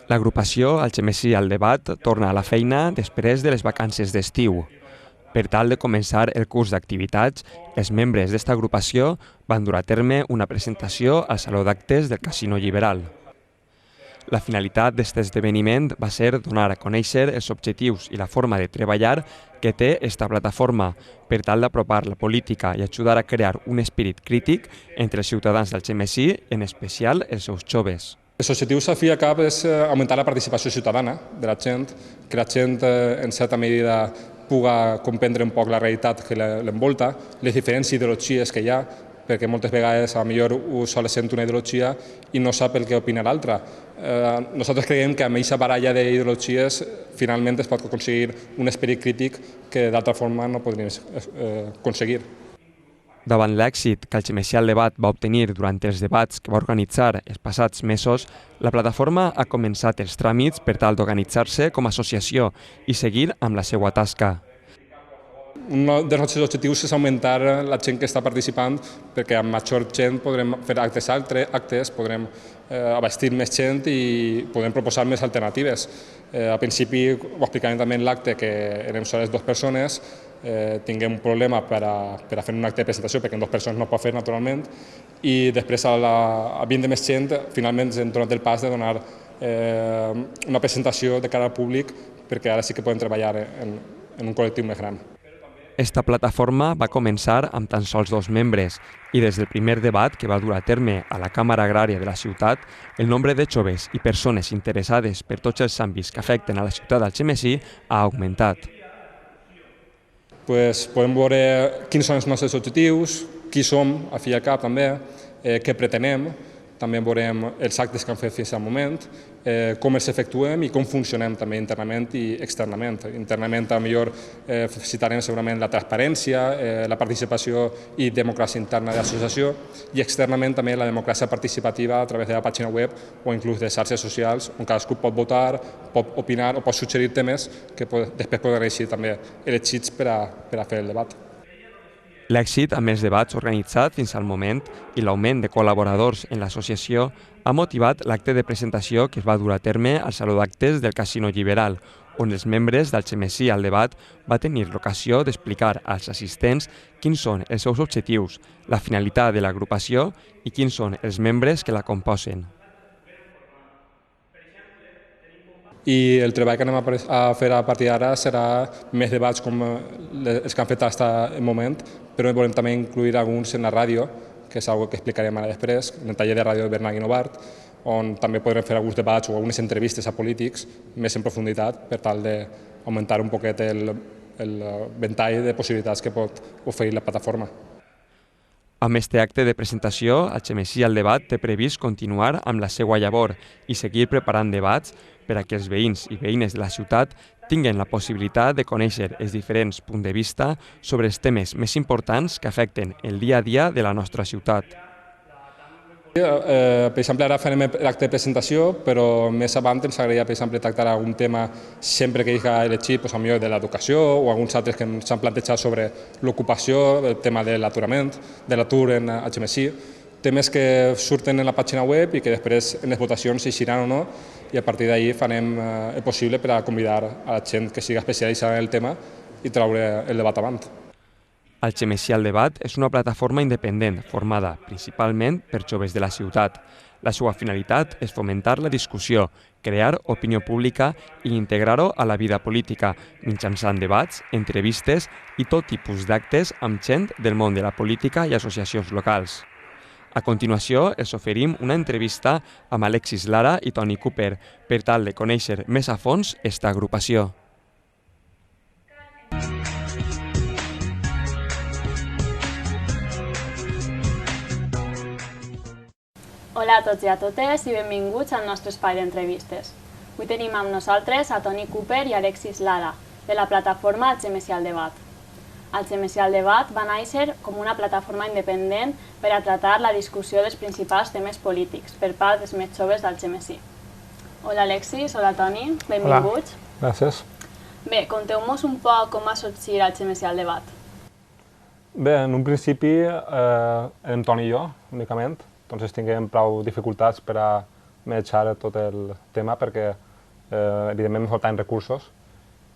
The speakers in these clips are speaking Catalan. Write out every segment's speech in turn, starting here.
L'agrupació Algemesí al Debat torna a la feina després de les vacances d'estiu. Per tal de començar el curs d'activitats, els membres d'esta agrupació van dur a terme una presentació al Saló d'Actes del Casino Liberal. La finalitat d'aquest esdeveniment va ser donar a conèixer els objectius i la forma de treballar que té esta plataforma per tal d'apropar la política i ajudar a crear un esperit crític entre els ciutadans d'Algemesí, en especial els seus joves. Els objectius a fi i a cap és augmentar la participació ciutadana de la gent, que la gent en certa medida pugui comprendre un poc la realitat que l'envolta, les diferents ideologies que hi ha, perquè moltes vegades potser un sol sent una ideologia i no sap el que opina l'altra. Nosaltres creiem que amb aquesta baralla d'ideologies finalment es pot aconseguir un esperit crític que d'altra forma no podríem aconseguir. Davant l'èxit que Algemesí al Debat va obtenir durant els debats que va organitzar els passats mesos, la plataforma ha començat els tràmits per tal d'organitzar-se com a associació i seguir amb la seva tasca. Un dels nostres objectius és augmentar la gent que està participant perquè amb major gent podrem fer actes, podrem abastir més gent i podrem proposar més alternatives. Al principi ho explicarem també en l'acte que érem soles 2 persones, tinguem un problema per a fer un acte de presentació perquè amb 2 persones no es pot fer naturalment i després a vindre més gent finalment ens hem donat el pas de donar una presentació de cara al públic perquè ara sí que podem treballar en un col·lectiu més gran. Esta plataforma va començar amb tan sols 2 membres i des del primer debat que va dur a terme a la Càmera Agrària de la ciutat, el nombre de joves i persones interessades per tots els àmbits que afecten a la ciutat d'Algemesí ha augmentat. Podem veure quins són els nostres objectius, qui som, a fi i a cap també, què pretenem, també veurem els actes que han fet fins al moment, com els efectuem i com funcionem també internament i externament. Internament potser citarem segurament la transparència, la participació i democràcia interna de l'associació i externament també la democràcia participativa a través de la pàgina web o inclús de xarxes socials on cadascú pot votar, pot opinar o pot suggerir temes que després poden eixir també elegits per a fer el debat. L'èxit amb els debats organitzats fins al moment i l'augment de col·laboradors en l'associació ha motivat l'acte de presentació que es va dur a terme al Saló d'Actes del Casino Liberal, on els membres d'Algemesí al Debat va tenir l'ocasió d'explicar als assistents quins són els seus objectius, la finalitat de l'agrupació i quins són els membres que la composen. I el treball que anem a fer a partir d'ara serà més debats com els que han fet fins al moment, però volem també incluir alguns en la ràdio, que és una que explicarem ara després, en el taller de ràdio de Bernat Guinovart, on també podrem fer alguns debats o algunes entrevistes a polítics més en profunditat per tal d'augmentar un poquet el ventall de possibilitats que pot oferir la plataforma. Amb este acte de presentació, Algemesí al Debat té previst continuar amb la seva llavor i seguir preparant debats per a que els veïns i veïnes de la ciutat tinguin la possibilitat de conèixer els diferents punts de vista sobre els temes més importants que afecten el dia a dia de la nostra ciutat. Per exemple, ara farem l'acte de presentació, però més avant ens agradaria, per exemple, tractar algun tema sempre que hagi elegit, potser de l'educació o alguns altres que s'han plantejat sobre l'ocupació, el tema de l'aturament, de l'atur en Algemesí, temes que surten en la pàgina web i que després en les votacions eixiran o no i a partir d'ahir farem el possible per a convidar a la gent que sigui especialitzada en el tema i treure el debat avant. Algemesí al Debat és una plataforma independent formada principalment per joves de la ciutat. La seva finalitat és fomentar la discussió, crear opinió pública i integrar-ho a la vida política mitjançant debats, entrevistes i tot tipus d'actes amb gent del món de la política i associacions locals. A continuació, els oferim una entrevista amb Alexis Lara i Toni Cooper per tal de conèixer més a fons esta agrupació. Hola a tots i a totes i benvinguts al nostre espai d'entrevistes. Avui tenim amb nosaltres a Toni Cooper i Alexis Lara, de la plataforma Algemesí al Debat. Algemesí al Debat va néixer com una plataforma independent per a tratar la discussió dels principals temes polítics per part dels més joves d'Algemesí. Hola Alexis, hola Toni, benvinguts. Hola, gràcies. Bé, conteu-nos un poc com va sorgir Algemesí al Debat. Bé, en un principi érem Toni i jo, únicament. Entonces tinguem prou dificultats per a manejar tot el tema perquè evidentment em faltaven recursos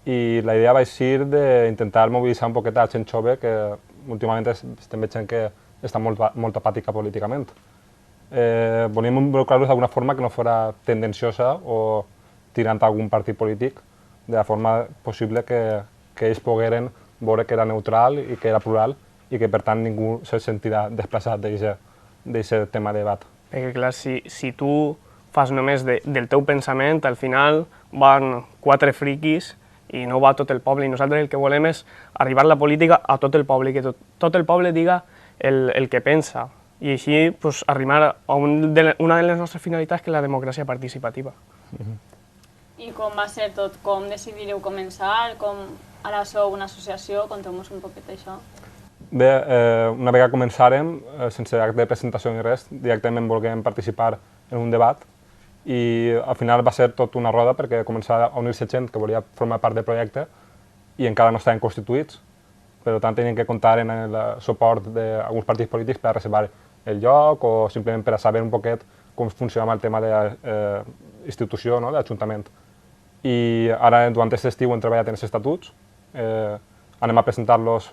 i la idea va ser d'intentar mobilitzar un poquet a la gent jove que últimament estem veient que està molt apàtica políticament. Volíem involucrar-los d'alguna forma que no fos tendenciosa o tirant a algun partit polític, de la forma possible que ells pogueren veure que era neutral i que era plural i que per tant ningú se sentirà desplaçat d'aquest tema de debat. Perquè clar, si tu fas només del teu pensament, al final van 4 friquis i no va tot el poble, i nosaltres el que volem és arribar la política a tot el poble, i que tot el poble diga el que pensa, i així pues, arribar a una de les nostres finalitats, que és la democràcia participativa. I com va ser tot? Com decidireu començar? Ara sou una associació? Conteu-nos un poquet d'això. Bé, una vegada començàrem, sense acte de presentació ni res, directament volguem participar en un debat i al final va ser tot una roda perquè començava a unir-se gent que volia formar part del projecte i encara no estaven constituïts. Per tant, tenien que comptar amb el suport d'alguns partits polítics per a reservar el lloc o simplement per a saber un poquet com funcionava el tema de l'institució, no? De l'Ajuntament. I ara, durant aquest estiu, hem treballat en els estatuts, anem a presentar-los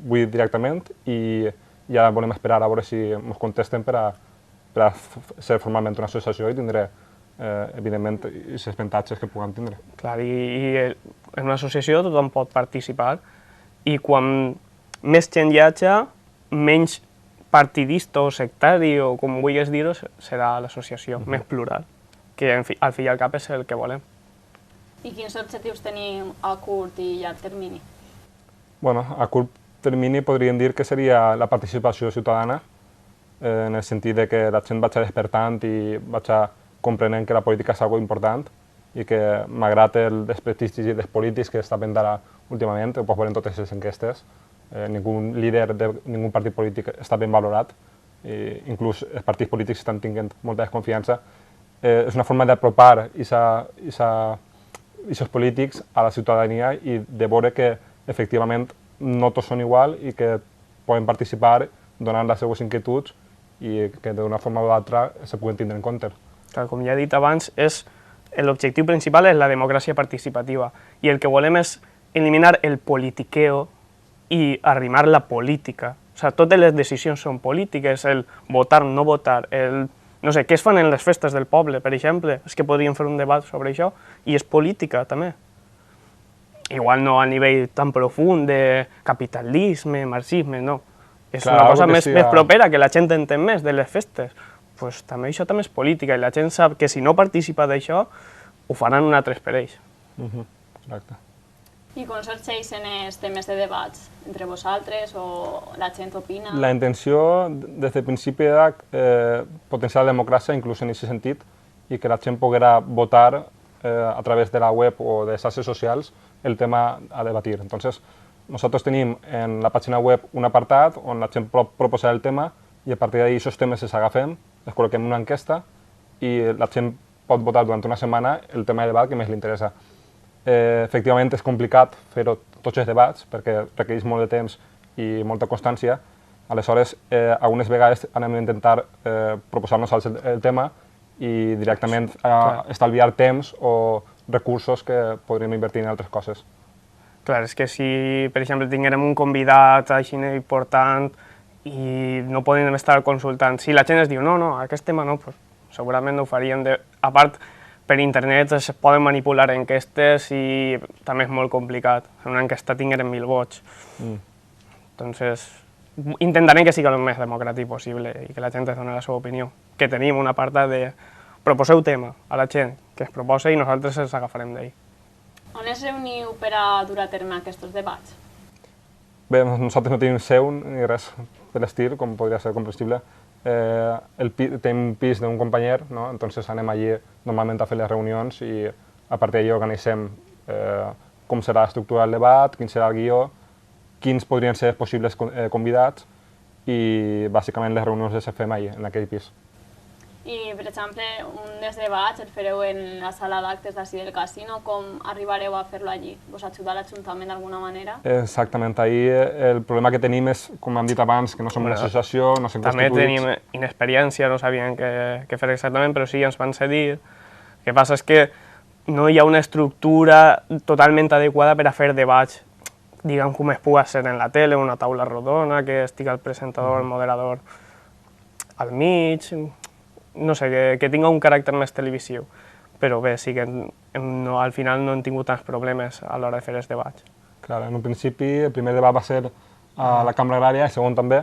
avui directament i ja volem esperar a veure si ens contesten per a ser formalment una associació i tindré, evidentment, els avantatges que puguem tindre. Clar, i en una associació tothom pot participar i quan més gent hi hagi, menys partidista o sectari o com vulguis dir-ho serà l'associació, més plural, que al fi i al cap és el que volem. I quins objectius teniu a curt i llarg termini? Bueno, a curt termini podríem dir que seria la participació ciutadana, en el sentit de que la gent vagi despertant i vagi comprenent que la política és algo important i que, malgrat el desprestigi dels polítics que està fent ara últimament, ho pots veure en totes les enquestes, ningú líder de ningú partit polític està ben valorat, inclús els partits polítics estan tenint molta desconfiança. És una forma d'apropar aquests polítics a la ciutadania i de veure que, efectivament, no tots són igual i que poden participar donant les seues inquietuds i que d'una forma o d'altra se puguen tindre en compte. Clar, com ja he dit abans, l'objectiu principal és la democràcia participativa i el que volem és eliminar el politiqueo i arrimar la política. O sigui, totes les decisions són polítiques, el votar, no votar, no sé, què es fan en les festes del poble, per exemple? És que podríem fer un debat sobre això i és política, també. Igual no a nivell tan profund de capitalisme, marxisme, no. És una cosa més propera, que la gent entén més de les festes. Pues també això també és política i la gent sap que si no participa d'això ho faran un altre per ells. Exacte. I com sorgeixen els temes de debats entre vosaltres o la gent opina? La intenció des del principi era potenciar la democràcia, inclús en aquest sentit, i que la gent poguera votar a través de la web o de les xarxes socials el tema a debatir. Entonces, nosotros tenim en la pàgina web un apartat on la gent pot proposar el tema i a partir d'ahir aquests temes els agafem, els col·loquem en una enquesta i la gent pot votar durant una setmana el tema de debat que més li interessa. Efectivament, és complicat fer-ho tots els debats perquè requereix molt de temps i molta constància. Aleshores, algunes vegades anem a intentar proposar-nos el tema i directament estalviar temps o recursos que podríem invertir en altres coses. Clar, és que si, per exemple, tinguérem un convidat així important i no podem estar consultant, si la gent es diu no, aquest tema no, pues, segurament no ho faríem. A part, per internet es poden manipular enquestes i també és molt complicat. En una enquesta tinguérem 1.000 vots. Entonces, intentarem que sigui el més democràtic possible i que la gent es doni la seva opinió. Que tenim un apartat de proposeu tema a la gent que es proposa i nosaltres els agafarem d'ahir. On es reuniu per a dur a terme aquests debats? Bé, nosaltres no tenim seu ni res de l'estil, com podria ser comprensible. Tenim un pis d'un company, no? Entonces anem allí normalment a fer les reunions i a partir d'allí organitzem com serà l'estructura del debat, quin serà el guió, quins podrien ser els possibles convidats i bàsicament les reunions les fem allí, en aquell pis. I, per exemple, un dels debats el fareu en la sala d'actes d'ací del casino, com arribareu a fer-lo allí? Vos ajuda l'Ajuntament d'alguna manera? Exactament, ahir el problema que tenim és, com hem dit abans, que no som una associació, no som També constituïts. tenim inexperiència, no sabíem què fer exactament, però sí, ens van cedir. El que passa és que no hi ha una estructura totalment adequada per a fer debats, diguem com es pugui ser en la tele, una taula rodona, que estigui el presentador, el moderador al mig, no sé, que tinga un caràcter més televisiu. Però bé, sí que al final no hem tingut tants problemes a l'hora de fer els debats. Clar, en un principi el primer debat va ser a la Cambra Agrària, el segon també,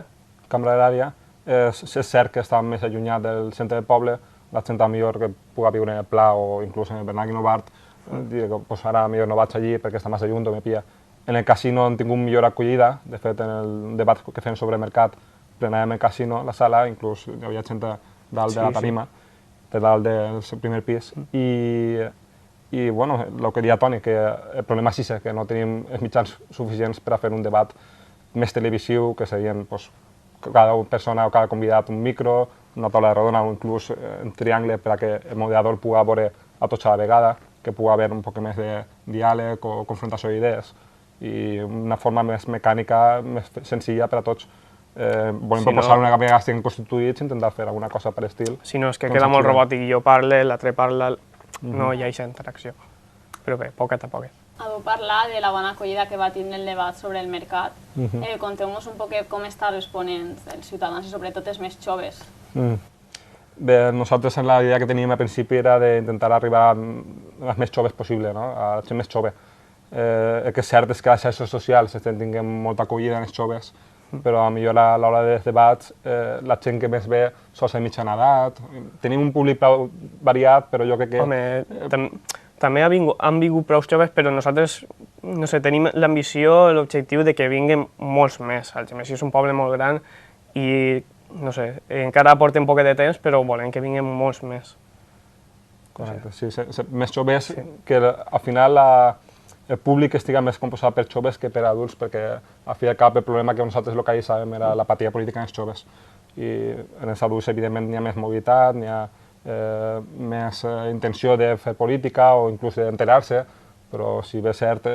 Cambra Agrària. És cert que estàvem més allunyat del centre del poble, la gent millor que pugui viure en el Pla o inclús en el Bernat Guinovart, dir que pues, ara millor no vaig allí perquè està massa lluny o me pilla. En el casino hem tingut millor acollida, de fet en el debat que fem sobre el mercat plenàvem el casino, la sala, inclús hi havia gent dalt de la tarima, de dalt del primer pis, i bueno, el que deia Toni, que el problema és que no tenim els mitjans suficients per a fer un debat més televisiu, que serien pues, cada persona o cada convidat un micro, una taula rodona o inclús un triangle per a que el moderador pugui veure a tots a la vegada, que pugui haver un poc més de diàleg o confrontació d'idees, i una forma més mecànica, més senzilla per a tots. Volem proposar una vegada estiguem constituïts, intentar fer alguna cosa per estil. Si no, és que queda molt robòtic, jo parle, l'altre parla, no hi ha aquesta interacció. Però bé, poquet a poquet. Heu parlat de la bona acollida que va tindre el debat sobre el mercat. Conteu-nos un poc com està responent els ciutadans i sobretot els més joves. Bé, nosaltres la idea que teníem al principi era d'intentar arribar als més joves possible, no? A la gent més jove. El que és cert és que a les xarxes socials tinguem molta acollida en els joves, però millor a l'hora dels debats la gent que més ve sol ser mitjana edat. Tenim un públic prou variat, però jo crec que... Home, també han vingut prou joves, però nosaltres, no sé, tenim l'ambició, l'objectiu de que vinguin molts més. Algemesí és un poble molt gran i, no sé, encara portem poc de temps, però volem que vinguin molts més. Correcte, sí, més joves, que al final el públic estiga més composat per joves que per adults, perquè al fi i al cap el problema que nosaltres localitzàvem era l'apatia política en els joves. I en els adults, evidentment, n'hi ha més mobilitat, n'hi ha més intenció de fer política o inclús d'enterar-se, però si bé és cert,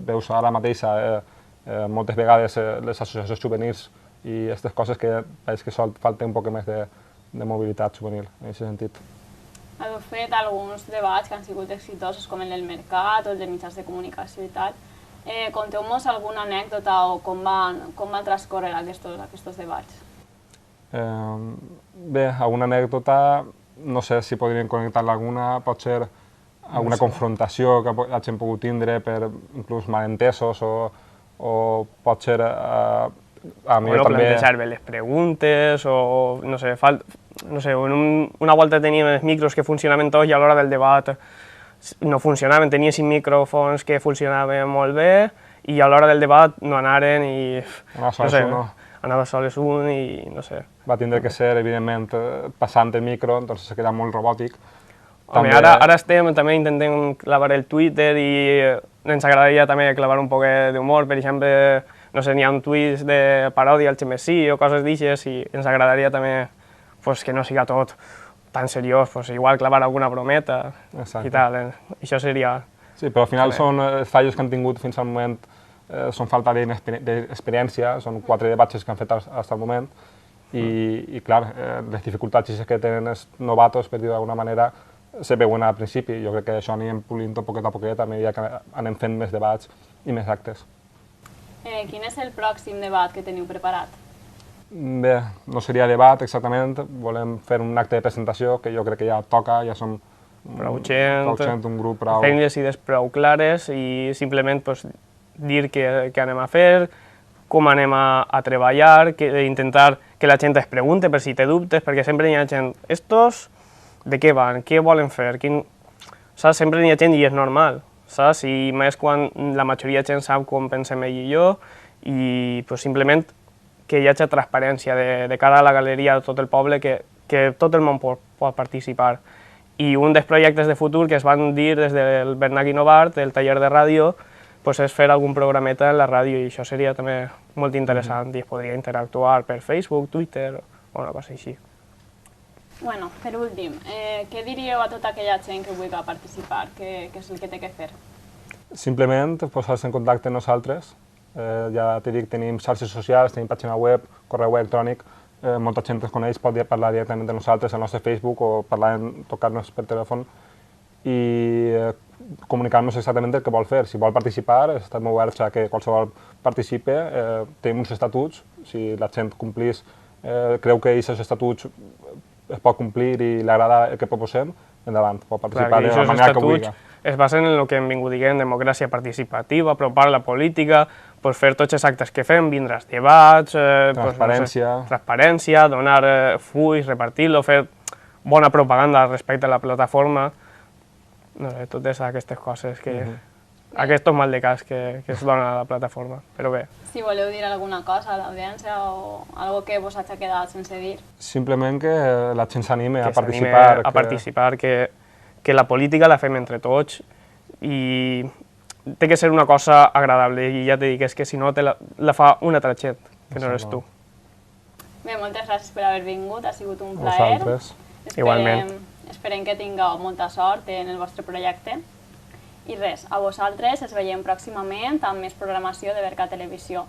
veus ara mateix moltes vegades les associacions juvenils i aquestes coses que veig que falta un poc més de mobilitat juvenil, en aquest sentit. Heu fet alguns debats que han sigut exitosos, com el del mercat o el de mitjans de comunicació i tal. Conteu-nos alguna anècdota o com van transcórrer aquests debats. Bé, alguna anècdota, no sé si podríem connectar-la alguna, pot ser alguna confrontació que la gent pogut tindre per inclús malentesos o pot ser Bueno, plantejar bé les preguntes o no sé, una volta teníem els micros que funcionaven tots i a l'hora del debat no funcionaven, tenia 5 micròfons que funcionaven molt bé i a l'hora del debat no anaren i anava sols un i no sé. Va tindre que ser, evidentment, passant el micro, doncs se queda molt robòtic. Home, ara també intentem clavar el Twitter i ens agradaria també clavar un poc d'humor, per exemple, no sé, n'hi ha un tuit de paròdia al Xemesí o coses d'aixes i ens agradaria també que no siga tot tan seriós, igual clavar alguna brometa i tal, això seria... Sí, però al final són els fallos que han tingut fins al moment, són falta d'experiència, són 4 debats que han fet fins al moment i clar, les dificultats que tenen els novatos, per dir-ho d'alguna manera, se veuen al principi. Jo crec que això anirem polint poquet a poquet a mesura que anem fent més debats i més actes. Quin és el pròxim debat que teniu preparat? Bé, no seria debat exactament, volem fer un acte de presentació que jo crec que ja toca, ja som prou gent, un grup prou... Fem les idees prou clares i simplement dir què anem a fer, com anem a treballar, intentar que la gent es pregunte per si té dubtes, perquè sempre hi ha gent, estos de què van, què volen fer, sempre hi ha gent i és normal. Saps? I més quan la majoria de gent sap com pensem ell i jo i simplement que hi hagi transparència de cara a la galeria de tot el poble, que tot el món pot participar. I un dels projectes de futur que es van dir des del Bernat Guinovart, del taller de ràdio, és fer algun programeta en la ràdio i això seria també molt interessant i es podria interactuar per Facebook, Twitter o una cosa així. Bueno, per últim, què diríeu a tota aquella gent que vulgui participar? Què és el que té que fer? Simplement posar-se en contacte amb nosaltres. Ja t'he dit, tenim xarxes socials, tenim pàgina web, correu electrònic, molta gent ens coneix, pot parlar directament amb nosaltres al nostre Facebook o tocar-nos per telèfon i comunicar-nos exactament el que vol fer. Si vol participar, estem oberts a que qualsevol participe. Tenim uns estatuts, si la gent complís, creu que aquests estatuts es pot complir i li agrada el que proposem, endavant, pot participar de la manera que vulgui. Es basen en el que hem vingut dient, democràcia participativa, apropar la política, pues, fer tots els actes que fem, vindre als debats, transparència, pues, no sé, transparència, donar fulls, repartir-lo, fer bona propaganda respecte a la plataforma, no sé, totes aquestes coses, aquests maldecaps que es donen a la plataforma, però bé. Si voleu dir alguna cosa a l'audiència o alguna que vos hagi quedat sense dir. Simplement que la gent s'anime a participar. A participar, que la política la fem entre tots i té que ser una cosa agradable i ja t'he dit, és que si no la fa una altra gent, que no eres tu. Bé, moltes gràcies per haver vingut, ha sigut un plaer. Vosaltres. Igualment. Esperem que tingueu molta sort en el vostre projecte. I res, a vosaltres ens veiem pròximament amb més programació de Berca Televisió.